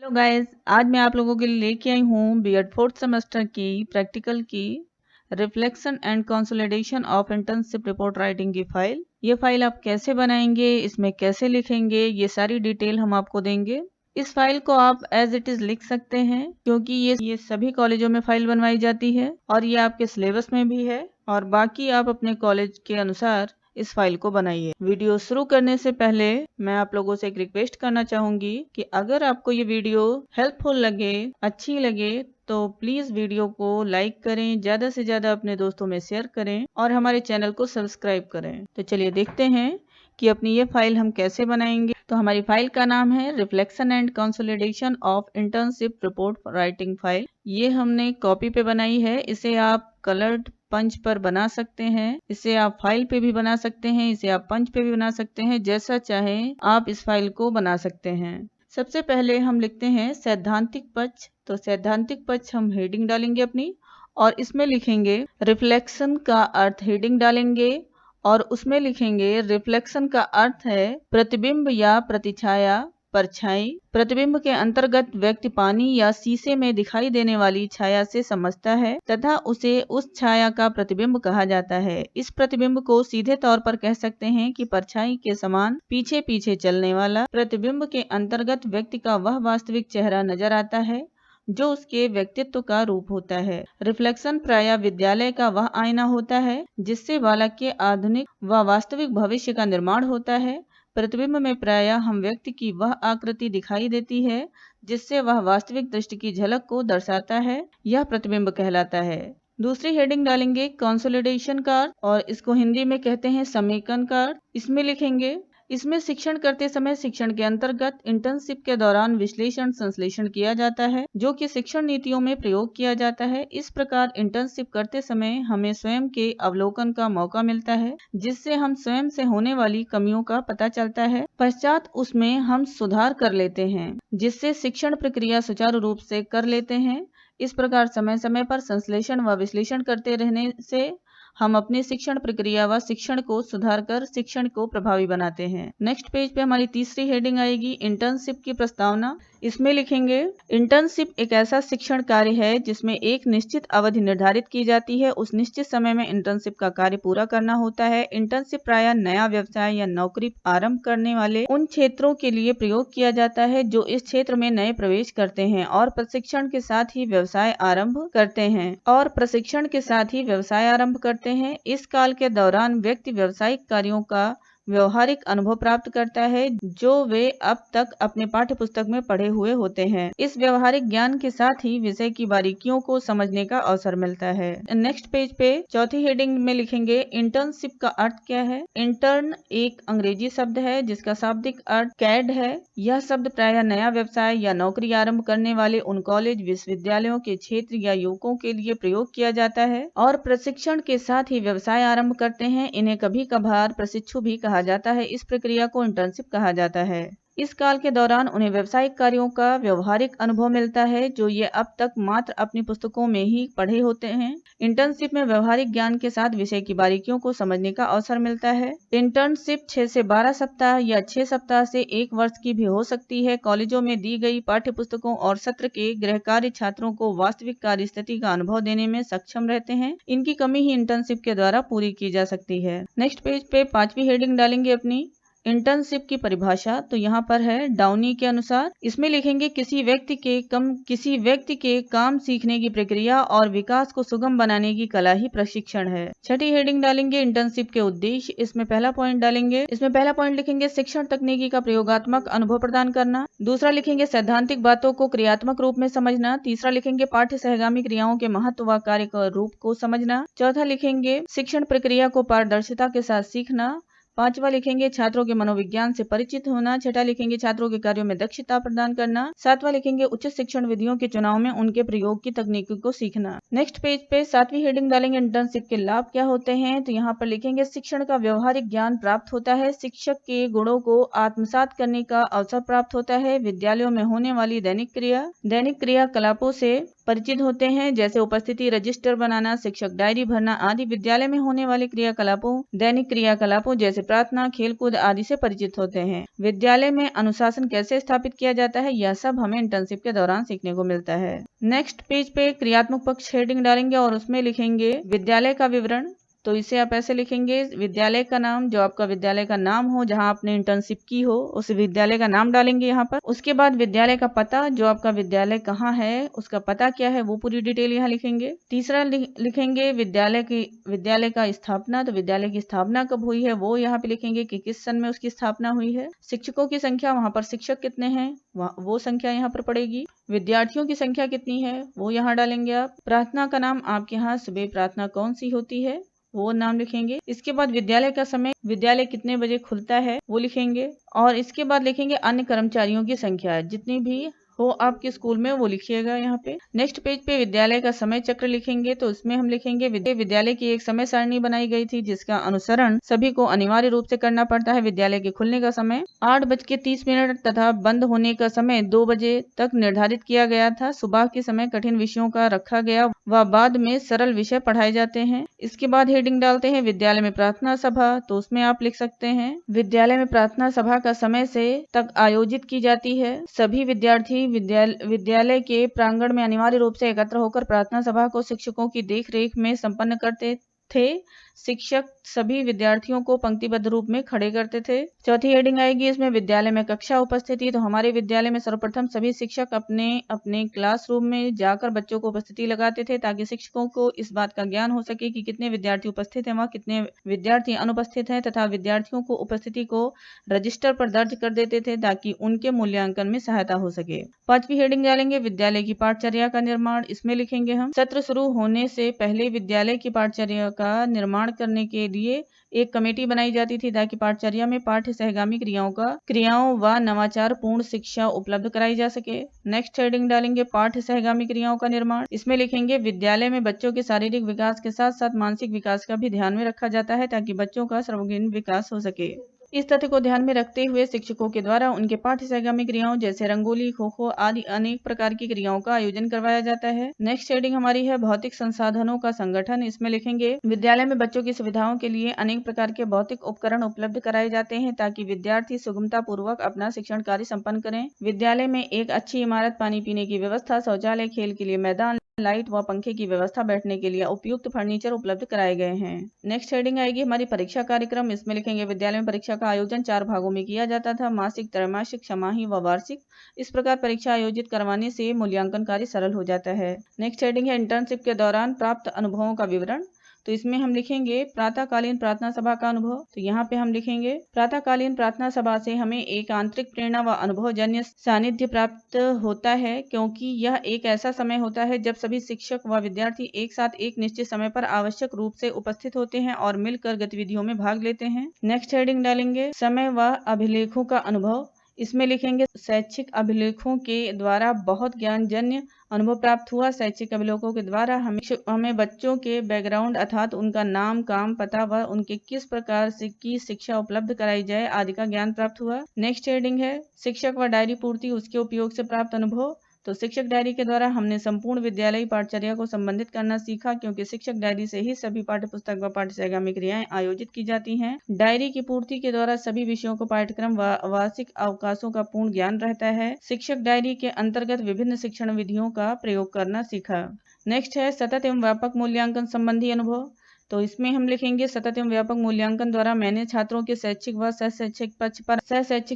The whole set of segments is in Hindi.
हेलो गाइस, आज मैं आप लोगों के लिए लेके आई हूँ बीएड फोर्थ सेमेस्टर की प्रैक्टिकल की reflection and consolidation of internship report writing की फाइल। ये फाइल आप कैसे बनाएंगे, इसमें कैसे लिखेंगे, ये सारी डिटेल हम आपको देंगे। इस फाइल को आप एज इट इज लिख सकते हैं क्योंकि ये सभी कॉलेजों में फाइल बनवाई जाती है और ये आपके सिलेबस में भी है और बाकी आप अपने कॉलेज के अनुसार इस फाइल को बनाइए। वीडियो शुरू करने से पहले मैं आप लोगों से एक रिक्वेस्ट करना चाहूंगी कि अगर आपको ये वीडियो हेल्पफुल लगे, अच्छी लगे तो प्लीज वीडियो को लाइक करें, ज्यादा से ज्यादा अपने दोस्तों में शेयर करें और हमारे चैनल को सब्सक्राइब करें। तो चलिए देखते हैं कि अपनी ये फाइल हम कैसे बनाएंगे। तो हमारी फाइल का नाम है reflection and consolidation of internship report writing file. ये हमने कॉपी पे बनाई है। इसे आप कलर्ड पंच पर बना सकते हैं, इसे आप फाइल पे भी बना सकते हैं, इसे आप पंच पे भी बना सकते हैं, जैसा चाहें आप इस फाइल को बना सकते हैं। सबसे पहले हम लिखते हैं सैद्धांतिक पक्ष। तो सैद्धांतिक पक्ष हम हेडिंग डालेंगे अपनी और इसमें लिखेंगे रिफ्लेक्शन का अर्थ, हेडिंग डालेंगे और उसमें लिखेंगे रिफ्लेक्शन का अर्थ है प्रतिबिंब या प्रतिछाया, परछाई। प्रतिबिंब के अंतर्गत व्यक्ति पानी या शीशे में दिखाई देने वाली छाया से समझता है तथा उसे उस छाया का प्रतिबिंब कहा जाता है। इस प्रतिबिंब को सीधे तौर पर कह सकते हैं कि परछाई के समान पीछे पीछे चलने वाला। प्रतिबिंब के अंतर्गत व्यक्ति का वह वास्तविक चेहरा नजर आता है जो उसके व्यक्तित्व का रूप होता है। रिफ्लेक्शन प्रायः विद्यालय का वह आईना होता है जिससे बालक के आधुनिक व वास्तविक भविष्य का निर्माण होता है। प्रतिबिंब में प्रायः हम व्यक्ति की वह आकृति दिखाई देती है जिससे वह वास्तविक दृष्टि की झलक को दर्शाता है, यह प्रतिबिंब कहलाता है। दूसरी हेडिंग डालेंगे कंसोलिडेशन का अर्थ और इसको हिंदी में कहते हैं समेकन का अर्थ। इसमें लिखेंगे इसमें शिक्षण करते समय शिक्षण के अंतर्गत इंटर्नशिप के दौरान विश्लेषण संश्लेषण किया जाता है जो कि शिक्षण नीतियों में प्रयोग किया जाता है। इस प्रकार इंटर्नशिप करते समय हमें स्वयं के अवलोकन का मौका मिलता है जिससे हम स्वयं से होने वाली कमियों का पता चलता है। पश्चात उसमें हम सुधार कर लेते हैं जिससे शिक्षण प्रक्रिया सुचारू रूप से कर लेते हैं। इस प्रकार समय समय पर संश्लेषण व विश्लेषण करते रहने से हम अपनी शिक्षण प्रक्रिया व शिक्षण को सुधार कर शिक्षण को प्रभावी बनाते हैं। नेक्स्ट पेज पे हमारी तीसरी हेडिंग आएगी इंटर्नशिप की प्रस्तावना। इसमें लिखेंगे इंटर्नशिप एक ऐसा शिक्षण कार्य है जिसमें एक निश्चित अवधि निर्धारित की जाती है। उस निश्चित समय में इंटर्नशिप का कार्य पूरा करना होता है। इंटर्नशिप प्रायः नया व्यवसाय या नौकरी आरंभ करने वाले उन क्षेत्रों के लिए प्रयोग किया जाता है जो इस क्षेत्र में नए प्रवेश करते हैं और प्रशिक्षण के साथ ही व्यवसाय आरंभ करते हैं। इस काल के दौरान व्यक्ति व्यावसायिक कार्यों का व्यवहारिक अनुभव प्राप्त करता है जो वे अब तक अपने पाठ्य पुस्तक में पढ़े हुए होते हैं। इस व्यवहारिक ज्ञान के साथ ही विषय की बारीकियों को समझने का अवसर मिलता है। नेक्स्ट पेज पे चौथी हेडिंग में लिखेंगे इंटर्नशिप का अर्थ क्या है। इंटर्न एक अंग्रेजी शब्द है जिसका शाब्दिक अर्थ कैड है। यह शब्द प्रायः नया व्यवसाय या नौकरी आरंभ करने वाले उन कॉलेज विश्वविद्यालयों के क्षेत्र या युवकों के लिए प्रयोग किया जाता है और प्रशिक्षण के साथ ही व्यवसाय आरंभ करते हैं। इन्हें कभी कभार प्रशिक्षु भी कहा जाता है। इस प्रक्रिया को इंटर्नशिप कहा जाता है। इस काल के दौरान उन्हें व्यावसायिक कार्यों का व्यवहारिक अनुभव मिलता है जो ये अब तक मात्र अपनी पुस्तकों में ही पढ़े होते हैं। इंटर्नशिप में व्यवहारिक ज्ञान के साथ विषय की बारीकियों को समझने का अवसर मिलता है। इंटर्नशिप 6 से 12 सप्ताह या 6 सप्ताह से 1 वर्ष की भी हो सकती है। कॉलेजों में दी गई पाठ्य पुस्तकों और सत्र के गृह कार्य छात्रों को वास्तविक कार्य स्थिति का अनुभव देने में सक्षम रहते हैं। इनकी कमी ही इंटर्नशिप के द्वारा पूरी की जा सकती है। नेक्स्ट पेज पे 5वीं हेडिंग डालेंगे अपनी इंटर्नशिप की परिभाषा। तो यहाँ पर है डाउनी के अनुसार। इसमें लिखेंगे किसी व्यक्ति के काम सीखने की प्रक्रिया और विकास को सुगम बनाने की कला ही प्रशिक्षण है। छठी हेडिंग डालेंगे इंटर्नशिप के उद्देश्य। इसमें पहला पॉइंट लिखेंगे शिक्षण तकनीकी का प्रयोगात्मक अनुभव प्रदान करना। दूसरा लिखेंगे सैद्धांतिक बातों को क्रियात्मक रूप में समझना। तीसरा लिखेंगे पाठ्य सहगामी क्रियाओं के महत्व व कार्य का रूप को समझना। चौथा लिखेंगे शिक्षण प्रक्रिया को पारदर्शिता के साथ सीखना। 5वां लिखेंगे छात्रों के मनोविज्ञान से परिचित होना। 6ठा लिखेंगे छात्रों के कार्यों में दक्षता प्रदान करना। 7वां लिखेंगे उच्च शिक्षण विधियों के चुनाव में उनके प्रयोग की तकनीकों को सीखना। नेक्स्ट पेज पे 7वीं हेडिंग डालेंगे इंटर्नशिप के लाभ क्या होते हैं। तो यहाँ पर लिखेंगे शिक्षण का व्यवहारिक ज्ञान प्राप्त होता है। शिक्षक के गुणों को आत्मसात करने का अवसर प्राप्त होता है। विद्यालयों में होने वाली दैनिक क्रियाकलापों से परिचित होते हैं, जैसे उपस्थिति रजिस्टर बनाना, शिक्षक डायरी भरना आदि। विद्यालय में होने वाले क्रियाकलापों, दैनिक क्रियाकलापों जैसे प्रार्थना, खेलकूद आदि से परिचित होते हैं। विद्यालय में अनुशासन कैसे स्थापित किया जाता है, यह सब हमें इंटर्नशिप के दौरान सीखने को मिलता है। नेक्स्ट पेज पे क्रियात्मक पक्ष हेडिंग डालेंगे और उसमें लिखेंगे विद्यालय का विवरण। तो इसे आप ऐसे लिखेंगे, विद्यालय का नाम, जो आपका विद्यालय का नाम हो, जहां आपने इंटर्नशिप की हो उस विद्यालय का नाम डालेंगे यहाँ पर। उसके बाद विद्यालय का पता, जो आपका विद्यालय कहाँ है उसका पता क्या है वो पूरी डिटेल यहाँ लिखेंगे। तीसरा लिखेंगे विद्यालय का स्थापना, तो विद्यालय की स्थापना कब हुई है वो यहाँ पे लिखेंगे कि किस सन में उसकी स्थापना हुई है। शिक्षकों की संख्या, वहाँ पर शिक्षक कितने हैं वो संख्या यहाँ पर पड़ेगी। विद्यार्थियों की संख्या कितनी है वो यहाँ डालेंगे आप। प्रार्थना का नाम, आपके यहाँ सुबह प्रार्थना कौन सी होती है वो नाम लिखेंगे। इसके बाद विद्यालय का समय, विद्यालय कितने बजे खुलता है वो लिखेंगे। और इसके बाद लिखेंगे अन्य कर्मचारियों की संख्या, जितनी भी हो आपके स्कूल में वो लिखिएगा यहाँ पे। नेक्स्ट पेज पे विद्यालय का समय चक्र लिखेंगे, तो इसमें हम लिखेंगे विद्यालय की एक समय सारणी बनाई गई थी जिसका अनुसरण सभी को अनिवार्य रूप से करना पड़ता है। विद्यालय के खुलने का समय 8:30 तथा बंद होने का समय 2 बजे तक निर्धारित किया गया था। सुबह के समय कठिन विषयों का रखा गया व बाद में सरल विषय पढ़ाए जाते हैं। इसके बाद हेडिंग डालते हैं विद्यालय में प्रार्थना सभा, तो उसमें आप लिख सकते हैं विद्यालय में प्रार्थना सभा का समय से तक आयोजित की जाती है। सभी विद्यार्थी विद्यालय के प्रांगण में अनिवार्य रूप से एकत्र होकर प्रार्थना सभा को शिक्षकों की देखरेख में संपन्न करते थे। शिक्षक सभी विद्यार्थियों को पंक्तिबद्ध रूप में खड़े करते थे। चौथी हेडिंग आएगी इसमें विद्यालय में कक्षा उपस्थिति, तो हमारे विद्यालय में सर्वप्रथम सभी शिक्षक अपने अपने क्लासरूम में जाकर बच्चों को उपस्थिति लगाते थे ताकि शिक्षकों को इस बात का ज्ञान हो सके कि कितने विद्यार्थी उपस्थित हैं व कितने विद्यार्थी अनुपस्थित हैं, तथा विद्यार्थियों को उपस्थिति को रजिस्टर पर दर्ज कर देते थे ताकि उनके मूल्यांकन में सहायता हो सके। पांचवी हेडिंग डालेंगे विद्यालय की पाठचर्या का निर्माण। इसमें लिखेंगे हम सत्र शुरू होने से पहले विद्यालय की पाठचर्या का निर्माण करने के लिए एक कमेटी बनाई जाती थी ताकि पाठचर्या में पाठ्य सहगामी क्रियाओं व नवाचार पूर्ण शिक्षा उपलब्ध कराई जा सके। नेक्स्ट हेडिंग डालेंगे पाठ्य सहगामी क्रियाओं का निर्माण। इसमें लिखेंगे विद्यालय में बच्चों के शारीरिक विकास के साथ साथ मानसिक विकास का भी ध्यान में रखा जाता है ताकि बच्चों का सर्वांगीण विकास हो सके। इस तथ्य को ध्यान में रखते हुए शिक्षकों के द्वारा उनके पाठ्य सहगामी क्रियाओं जैसे रंगोली, खो खो आदि अनेक प्रकार की क्रियाओं का आयोजन करवाया जाता है। नेक्स्ट हेडिंग हमारी है भौतिक संसाधनों का संगठन। इसमें लिखेंगे विद्यालय में बच्चों की सुविधाओं के लिए अनेक प्रकार के भौतिक उपकरण उपलब्ध कराए जाते हैं ताकि विद्यार्थी सुगमता पूर्वक अपना शिक्षण कार्य संपन्न करें। विद्यालय में एक अच्छी इमारत, पानी पीने की व्यवस्था, शौचालय, खेल के लिए मैदान, लाइट व पंखे की व्यवस्था, बैठने के लिए उपयुक्त फर्नीचर उपलब्ध कराए गए हैं। नेक्स्ट हेडिंग आएगी हमारी परीक्षा कार्यक्रम। इसमें लिखेंगे विद्यालय में परीक्षा का आयोजन 4 भागों में किया जाता था, मासिक, त्रैमासिक, छमाही व वार्षिक। इस प्रकार परीक्षा आयोजित करवाने से मूल्यांकन कार्य सरल हो जाता है। नेक्स्ट हेडिंग है इंटर्नशिप के दौरान प्राप्त अनुभवों का विवरण। तो इसमें हम लिखेंगे प्रातःकालीन प्रार्थना सभा का अनुभव। तो यहाँ पे हम लिखेंगे प्रातःकालीन प्रार्थना सभा से हमें एक आंतरिक प्रेरणा व अनुभवजन्य सानिध्य प्राप्त होता है, क्योंकि यह एक ऐसा समय होता है जब सभी शिक्षक व विद्यार्थी एक साथ एक निश्चित समय पर आवश्यक रूप से उपस्थित होते हैं और मिलकर गतिविधियों में भाग लेते हैं। नेक्स्ट हेडिंग डालेंगे समय व अभिलेखों का अनुभव। इसमें लिखेंगे शैक्षिक अभिलेखों के द्वारा बहुत ज्ञानजन्य अनुभव प्राप्त हुआ। शैक्षिक अभिलेखों के द्वारा हमें बच्चों के बैकग्राउंड अर्थात उनका नाम, काम, पता व उनके किस प्रकार से की शिक्षा उपलब्ध कराई जाए आदि का ज्ञान प्राप्त हुआ। नेक्स्ट हेडिंग है शिक्षक व डायरी पूर्ति, उसके उपयोग से प्राप्त अनुभव। तो शिक्षक डायरी के द्वारा हमने संपूर्ण विद्यालयी पाठचर्या को संबंधित करना सीखा, क्योंकि शिक्षक डायरी से ही सभी पाठ्य पुस्तक व पाठ्य सहगामी क्रियाएं आयोजित की जाती हैं। डायरी की पूर्ति के द्वारा सभी विषयों को पाठ्यक्रम व वार्षिक अवकाशों का पूर्ण ज्ञान रहता है। शिक्षक डायरी के अंतर्गत विभिन्न शिक्षण विधियों का प्रयोग करना सीखा। नेक्स्ट है सतत एवं व्यापक मूल्यांकन संबंधी अनुभव। तो इसमें हम लिखेंगे सतत एवं व्यापक मूल्यांकन द्वारा मैंने छात्रों के शैक्षिक व सह-शैक्षिक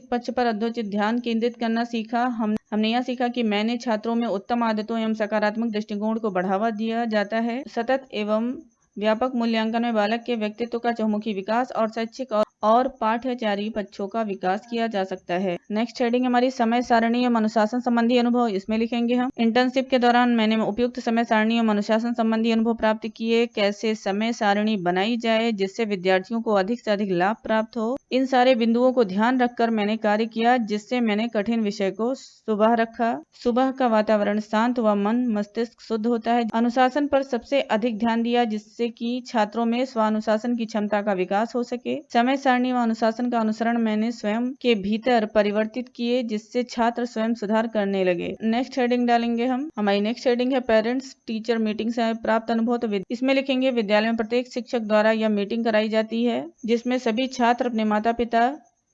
पक्ष पर यथोचित ध्यान केंद्रित करना सीखा। हमने यह सीखा कि मैंने छात्रों में उत्तम आदतों एवं सकारात्मक दृष्टिकोण को बढ़ावा दिया जाता है। सतत एवं व्यापक मूल्यांकन में बालक के व्यक्तित्व का चहुमुखी विकास और शैक्षिक और पाठ्यचारी पक्षों का विकास किया जा सकता है। नेक्स्ट हेडिंग हमारी समय सारणी एवं अनुशासन संबंधी अनुभव। इसमें लिखेंगे हम इंटर्नशिप के दौरान मैंने उपयुक्त समय सारणी एवं अनुशासन संबंधी अनुभव प्राप्त किए। कैसे समय सारणी बनाई जाए जिससे विद्यार्थियों को अधिक से अधिक लाभ प्राप्त हो, इन सारे बिंदुओं को ध्यान रखकर मैंने कार्य किया, जिससे मैंने कठिन विषय को सुबह रखा। सुबह का वातावरण शांत व मन मस्तिष्क शुद्ध होता है। अनुशासन पर सबसे अधिक ध्यान दिया जिससे कि छात्रों में स्वानुशासन की क्षमता का विकास हो सके। समय सारणी व अनुशासन का अनुसरण मैंने स्वयं के भीतर परिवर्तित किए, जिससे छात्र स्वयं सुधार करने लगे। नेक्स्ट हेडिंग डालेंगे हम। हमारी नेक्स्ट हेडिंग है पेरेंट्स टीचर मीटिंग से प्राप्त अनुभव। तो इसमें लिखेंगे विद्यालय में प्रत्येक शिक्षक द्वारा यह मीटिंग कराई जाती है, जिसमें सभी छात्र अपने माता पिता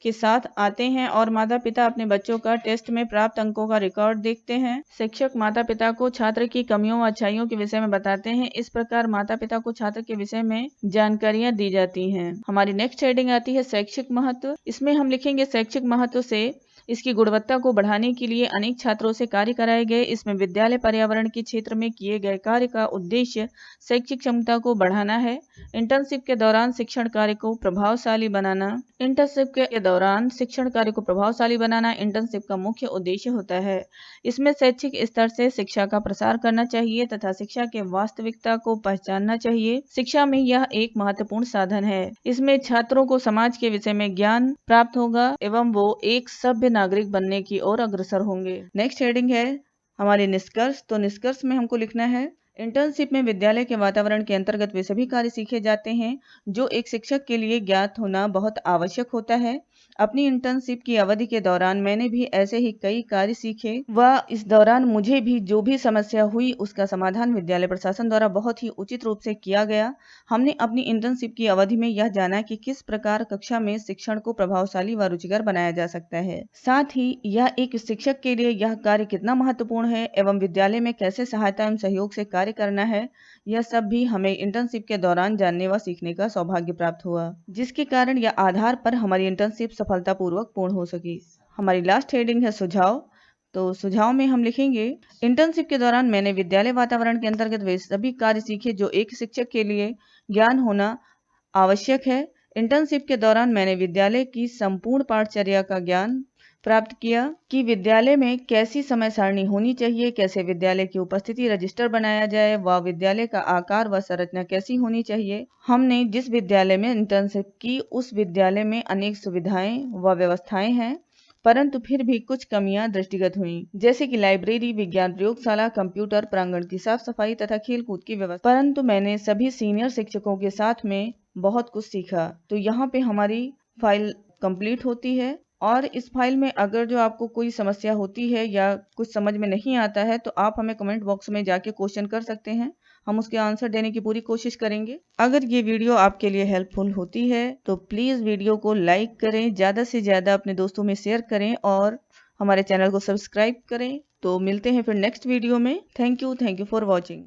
के साथ आते हैं और माता पिता अपने बच्चों का टेस्ट में प्राप्त अंकों का रिकॉर्ड देखते हैं। शिक्षक माता पिता को छात्र की कमियों व अच्छाइयों के विषय में बताते हैं। इस प्रकार माता पिता को छात्र के विषय में जानकारियां दी जाती हैं। हमारी नेक्स्ट हेडिंग आती है शैक्षिक महत्व। इसमें हम लिखेंगे शैक्षिक महत्व से इसकी गुणवत्ता को बढ़ाने के लिए अनेक छात्रों से कार्य कराए गए। इसमें विद्यालय पर्यावरण के क्षेत्र में किए गए कार्य का उद्देश्य शैक्षिक क्षमता को बढ़ाना है। इंटर्नशिप के दौरान शिक्षण कार्य को प्रभावशाली बनाना। इंटर्नशिप के दौरान शिक्षण कार्य को प्रभावशाली बनाना इंटर्नशिप का मुख्य उद्देश्य होता है। इसमें शैक्षिक स्तर से शिक्षा का प्रसार करना चाहिए तथा शिक्षा के वास्तविकता को पहचानना चाहिए। शिक्षा में यह एक महत्वपूर्ण साधन है। इसमें छात्रों को समाज के विषय में ज्ञान प्राप्त होगा एवं वो एक सभ्य नागरिक बनने की ओर अग्रसर होंगे। नेक्स्ट हेडिंग है हमारे निष्कर्ष। तो निष्कर्ष में हमको लिखना है इंटर्नशिप में विद्यालय के वातावरण के अंतर्गत वे सभी कार्य सीखे जाते हैं जो एक शिक्षक के लिए ज्ञात होना बहुत आवश्यक होता है। अपनी इंटर्नशिप की अवधि के दौरान मैंने भी ऐसे ही कई कार्य सीखे व इस दौरान मुझे भी जो भी समस्या हुई उसका समाधान विद्यालय प्रशासन द्वारा बहुत ही उचित रूप से किया गया। हमने अपनी इंटर्नशिप की अवधि में यह जाना कि किस प्रकार कक्षा में शिक्षण को प्रभावशाली व रुचिकर बनाया जा सकता है। साथ ही यह एक शिक्षक के लिए यह कार्य कितना महत्वपूर्ण है एवं विद्यालय में कैसे सहायता एवं सहयोग से कार्य करना है, यह सब भी हमें इंटर्नशिप के दौरान जानने व सीखने का सौभाग्य प्राप्त हुआ, जिसके कारण यह आधार पर हमारी इंटर्नशिप सफलतापूर्वक पूर्ण हो सकी। हमारी लास्ट हेडिंग है सुझाव। तो सुझाव में हम लिखेंगे इंटर्नशिप के दौरान मैंने विद्यालय वातावरण के अंतर्गत वे सभी कार्य सीखे जो एक शिक्षक के लिए ज्ञान होना आवश्यक है। इंटर्नशिप के दौरान मैंने विद्यालय की संपूर्ण पाठचर्या का ज्ञान प्राप्त किया कि विद्यालय में कैसी समय सारणी होनी चाहिए, कैसे विद्यालय की उपस्थिति रजिस्टर बनाया जाए व विद्यालय का आकार व संरचना कैसी होनी चाहिए। हमने जिस विद्यालय में इंटर्नशिप की उस विद्यालय में अनेक सुविधाएं व व्यवस्थाएं हैं, परंतु फिर भी कुछ कमियां दृष्टिगत हुई, जैसे कि लाइब्रेरी, विज्ञान प्रयोगशाला, कंप्यूटर, प्रांगण की साफ सफाई तथा खेल कूद की व्यवस्था। परंतु मैंने सभी सीनियर शिक्षकों के साथ में बहुत कुछ सीखा। तो यहाँ पे हमारी फाइल कंप्लीट होती है और इस फाइल में अगर जो आपको कोई समस्या होती है या कुछ समझ में नहीं आता है तो आप हमें कमेंट बॉक्स में जाके क्वेश्चन कर सकते हैं, हम उसके आंसर देने की पूरी कोशिश करेंगे। अगर ये वीडियो आपके लिए हेल्पफुल होती है तो प्लीज़ वीडियो को लाइक करें, ज़्यादा से ज़्यादा अपने दोस्तों में शेयर करें और हमारे चैनल को सब्सक्राइब करें। तो मिलते हैं फिर नेक्स्ट वीडियो में। Thank you for watching.